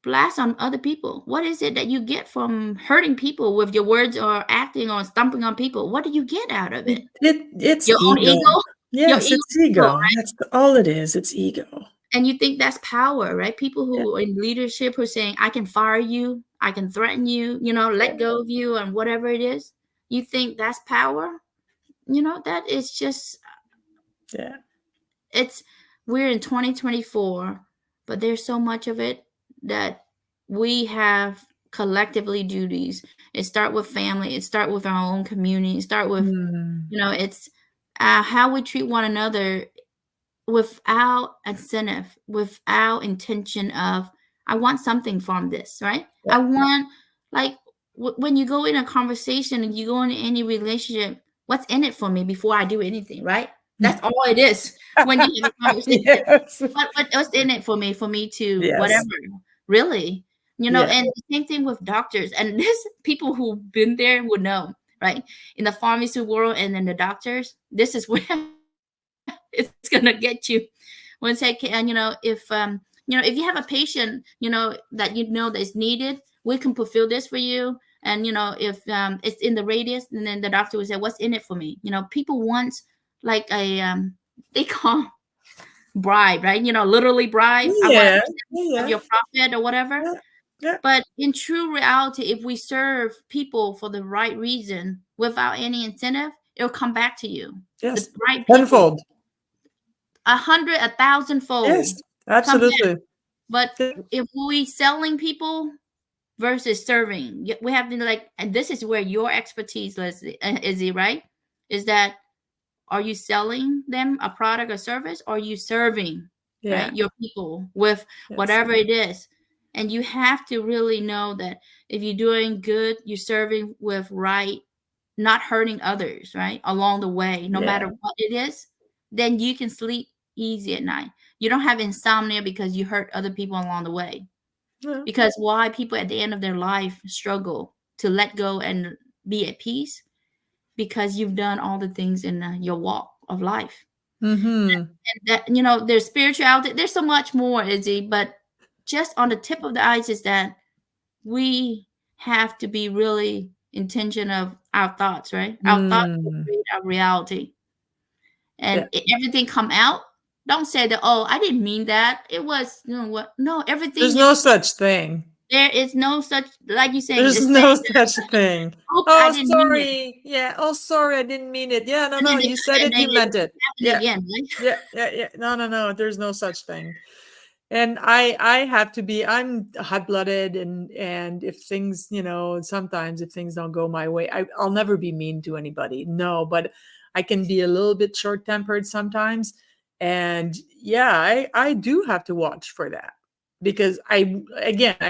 S3: blast on other people? What is it that you get from hurting people with your words or acting or stomping on people? What do you get out of it?
S1: It's
S3: Your own
S1: ego.
S3: ego? Your
S1: Yes,
S3: ego,
S1: it's ego. That's all it is. It's ego.
S3: and you think that's power, right? People
S1: Yeah.
S3: who are in leadership who are saying, I can fire you, I can threaten you, let go of you and whatever it is. You think that's power? That is just,
S1: Yeah.
S3: we're in 2024, but there's so much of it that we have collectively duties. It start with family, it start with our own community, it start with,
S1: Mm.
S3: it's how we treat one another without incentive, without intention of, I want something from this, right?
S1: Yeah.
S3: I want, like, when you go in a conversation and you go into any relationship, what's in it for me before I do anything, right? That's all it is. When you have a conversation,
S1: Yes.
S3: what's in it for me to
S1: Yes.
S3: whatever, really,
S1: Yeah.
S3: And the same thing with doctors, and this people who've been there would know, right? In the pharmacy world and then the doctors, this is where it's gonna get you. When say, and if you have a patient, that that is needed, we can fulfill this for you. And if it's in the radius, and then the doctor would say, what's in it for me? People want like a they call bribe, right? Literally bribe. I want
S1: Yeah.
S3: of your profit or whatever.
S1: Yeah. Yeah.
S3: But in true reality, if we serve people for the right reason without any incentive, it'll come back to you.
S1: Yes.
S3: The right people,
S1: Tenfold.
S3: 100, 1,000-fold.
S1: Yes. Absolutely.
S3: But if we selling people versus serving, we have to and this is where your expertise, Leslie, Izzy, right? Is that, are you selling them a product or service, or are you serving, right, your people with whatever it is? And you have to really know that if you're doing good, you're serving with right, not hurting others, right, along the way, no matter what it is, then you can sleep easy at night. You don't have insomnia because you hurt other people along the way.
S1: Yeah.
S3: Because why people at the end of their life struggle to let go and be at peace? Because you've done all the things in your walk of life.
S1: Mm-hmm.
S3: And that, there's spirituality, there's so much more, Izzy, but just on the tip of the ice is that we have to be really intention of our thoughts, right? Our thoughts will create our reality. And everything come out. Don't say that, oh, I didn't mean that. It was, what? No, everything.
S1: There's no such thing.
S3: There is no such, like you say.
S1: There's no such thing.
S3: Oops,
S1: oh,
S3: I didn't mean it.
S1: sorry. Yeah. Oh, sorry. I didn't mean it. Yeah. No,
S3: And
S1: no.
S3: then
S1: You said it. You meant it. Yeah.
S3: Again, right?
S1: Yeah. No. There's no such thing. And I have to be, I'm hot-blooded, and if things, sometimes if things don't go my way, I'll never be mean to anybody. No, but I can be a little bit short-tempered sometimes. And yeah, I do have to watch for that, because I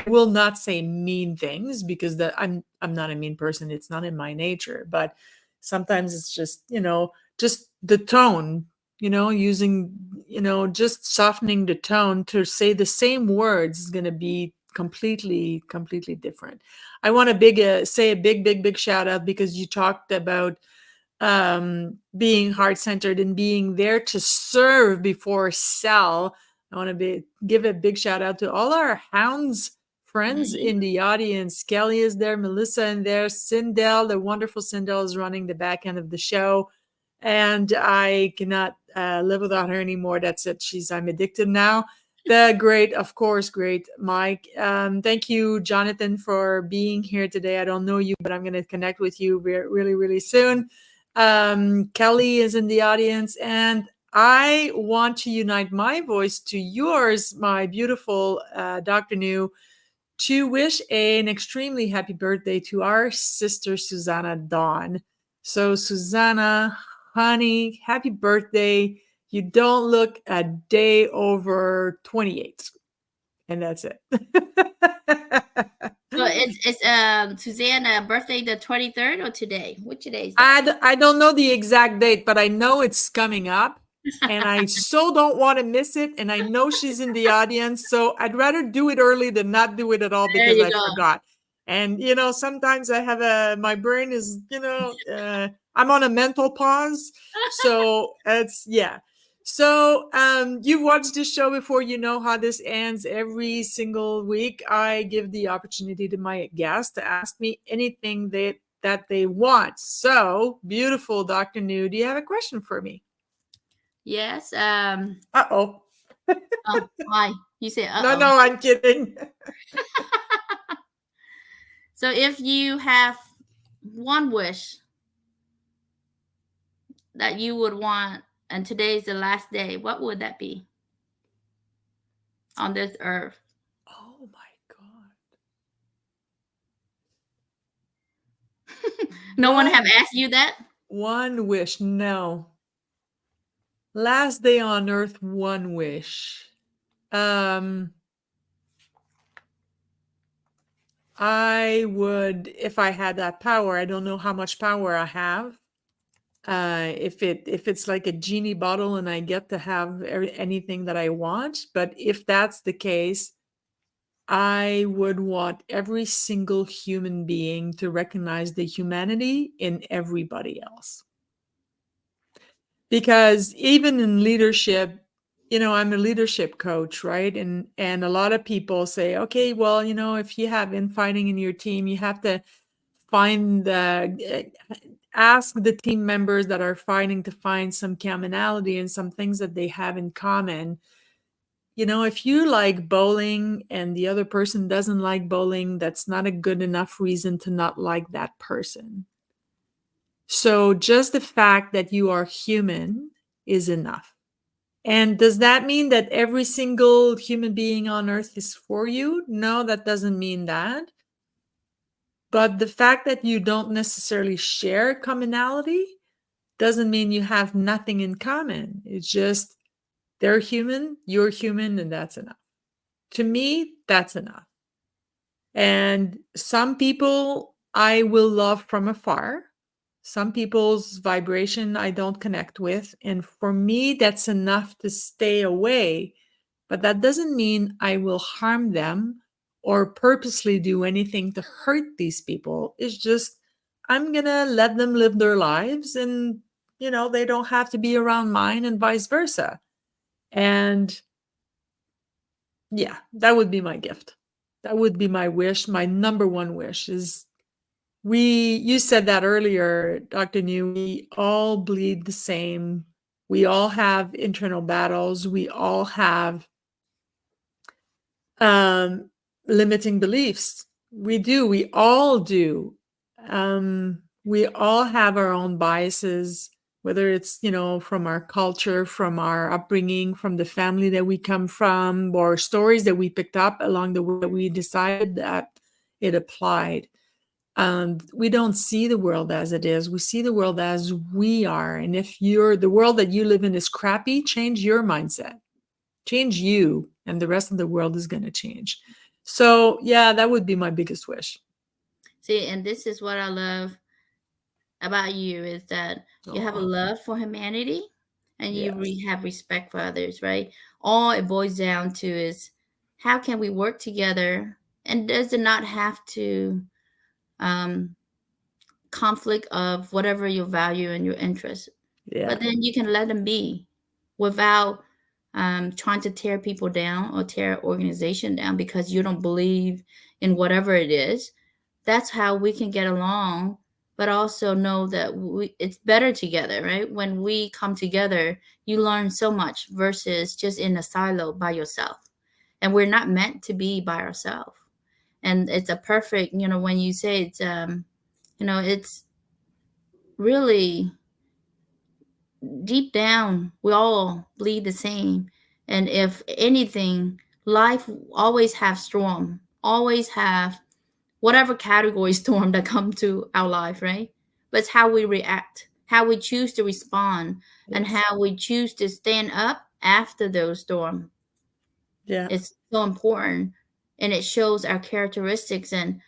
S1: will not say mean things, because I'm not a mean person. It's not in my nature, but sometimes it's just, just the tone, using, just softening the tone to say the same words is going to be completely different. I want to say a big shout out, because you talked about being heart-centered and being there to serve before sell. I want to give a big shout out to all our hounds friends in the audience. Kelly is there, Melissa in there, Sindel, the wonderful Sindel, is running the back end of the show, and I cannot live without her anymore. That's it. I'm addicted now. The great Mike. Thank you, Jonathan, for being here today. I don't know you, but I'm going to connect with you really, really soon. Kelly is in the audience, and I want to unite my voice to yours, my beautiful Dr. New, to wish an extremely happy birthday to our sister Susanna Dawn. So, Susanna, honey, happy birthday. You don't look a day over 28. And that's it.
S3: So it's Susanna birthday the 23rd or today? Which day is
S1: I,
S3: that?
S1: I don't know the exact date, but I know it's coming up. And I so don't want to miss it. And I know she's in the audience. So I'd rather do it early than not do it at all
S3: There
S1: because
S3: you
S1: I
S3: go.
S1: forgot. And, sometimes I have my brain is, I'm on a mental pause. So yeah. So you've watched this show before. You know how this ends. Every single week, I give the opportunity to my guests to ask me anything that they want. So, beautiful, Dr. New, do you have a question for me?
S3: Yes.
S1: Uh-oh.
S3: Oh, why? You say
S1: No,
S3: uh-oh.
S1: I'm kidding.
S3: So if you have one wish that you would want, and today's the last day, what would that be on this earth?
S1: Oh my God.
S3: No one have asked you that?
S1: One wish. No. Last day on earth, one wish. I would, if I had that power, I don't know how much power I have. If it's like a genie bottle and I get to have anything that I want, but if that's the case, I would want every single human being to recognize the humanity in everybody else. Because even in leadership, I'm a leadership coach, right? And a lot of people say, okay, well, if you have infighting in your team, you have to ask the team members that are fighting to find some commonality and some things that they have in common. If you like bowling and the other person doesn't like bowling, that's not a good enough reason to not like that person. So just the fact that you are human is enough. And does that mean that every single human being on earth is for you? No, that doesn't mean that. But the fact that you don't necessarily share commonality doesn't mean you have nothing in common. It's just they're human, you're human, and that's enough. To me, that's enough. And some people I will love from afar. Some people's vibration I don't connect with. And for me, that's enough to stay away. But that doesn't mean I will harm them or purposely do anything to hurt these people. It's just I'm going to let them live their lives and, they don't have to be around mine and vice versa. And yeah, that would be my gift. That would be my wish. My number one wish is you said that earlier, Dr. New, we all bleed the same. We all have internal battles. We all have limiting beliefs. We do. We all do. We all have our own biases, whether it's, from our culture, from our upbringing, from the family that we come from, or stories that we picked up along the way that we decided that it applied. We don't see the world as it is. We see the world as we are. And if the world that you live in is crappy, change your mindset. Change you, and the rest of the world is going to change. So, yeah, that would be my biggest wish.
S3: See, and this is what I love about you is that you have a love for humanity and you have respect for others, right? All it boils down to is how can we work together, and does it not have to conflict of whatever your value and your interest, but then you can let them be without trying to tear people down or tear organization down because you don't believe in whatever it is. That's how we can get along, but also know that it's better together, right? When we come together, you learn so much versus just in a silo by yourself. And we're not meant to be by ourselves. And it's a perfect, when you say it's, it's really deep down, we all bleed the same. And if anything, life always have storm always have whatever category storm that come to our life, right? But it's how we react, how we choose to respond, and
S1: Yes.
S3: how we choose to stand up after those storms.
S1: Yeah.
S3: It's so important, and it shows our characteristics, and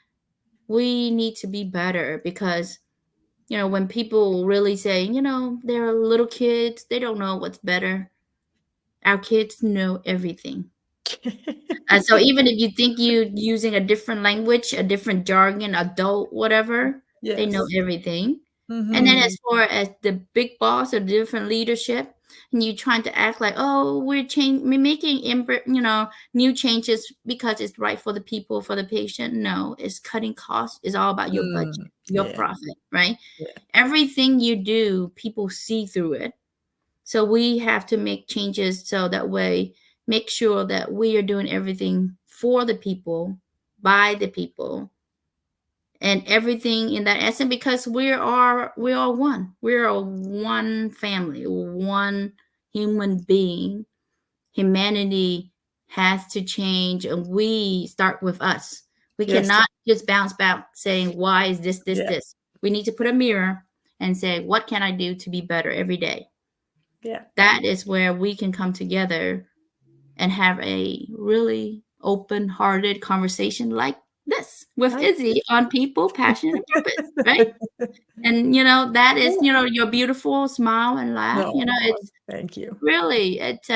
S3: we need to be better because when people really say, they're little kids, they don't know what's better. Our kids know everything. And so even if you think you're using a different language, a different jargon, adult, whatever, they know
S1: Yes.
S3: everything. And then
S1: Mhm.
S3: as far as the big boss or different leadership, and you trying to act like, oh, we're making new changes because it's right for the people, for the patient. No, it's cutting costs. It's all about your budget, your
S1: Yeah.
S3: profit, right?
S1: Yeah.
S3: Everything you do, people see through it. So we have to make changes so that way, make sure that we are doing everything for the people, by the people, and everything in that essence, because we are one. We're a one family, one human being. Humanity has to change, and we start with us. We
S1: Yes.
S3: cannot just bounce back saying, why is this,
S1: Yeah.
S3: this? We need to put a mirror and say, what can I do to be better every day?
S1: Yeah.
S3: That is where we can come together and have a really open-hearted conversation like this with
S1: I
S3: Izzy on people, passion, and purpose, right? And that is your beautiful smile and laugh.
S1: No,
S3: It's
S1: thank you.
S3: really it's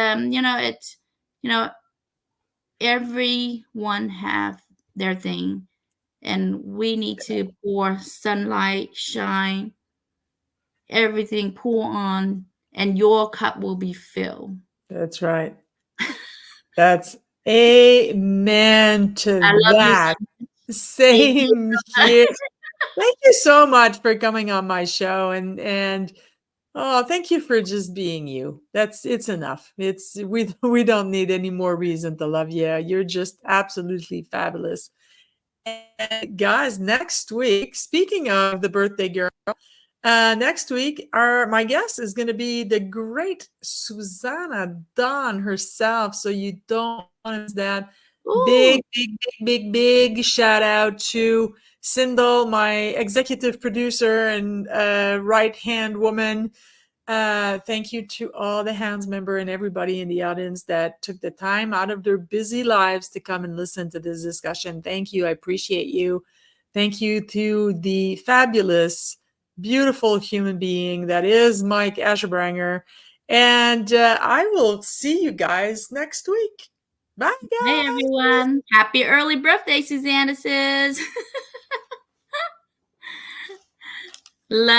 S3: everyone have their thing, and we need to pour sunlight, shine, everything pour on, and your cup will be filled.
S1: That's right. That's amen to
S3: I love you so
S1: that.
S3: much. Thank you
S1: Same
S3: so much.
S1: here. Thank you so much for coming on my show and oh, thank you for just being you. It's enough. We don't need any more reason to love you. You're just absolutely fabulous. And guys, next week, speaking of the birthday girl, next week, my guest is going to be the great Susanna Dawn herself. So you don't want to miss that.
S3: Ooh.
S1: Big shout out to Sindel, my executive producer and right hand woman. Thank you to all the Hounds member and everybody in the audience that took the time out of their busy lives to come and listen to this discussion. Thank you. I appreciate you. Thank you to the fabulous, beautiful human being that is Mike Ascherbranger. And I will see you guys next week. Bye, guys.
S3: Hey, everyone. Happy early birthday, Susanna says. Love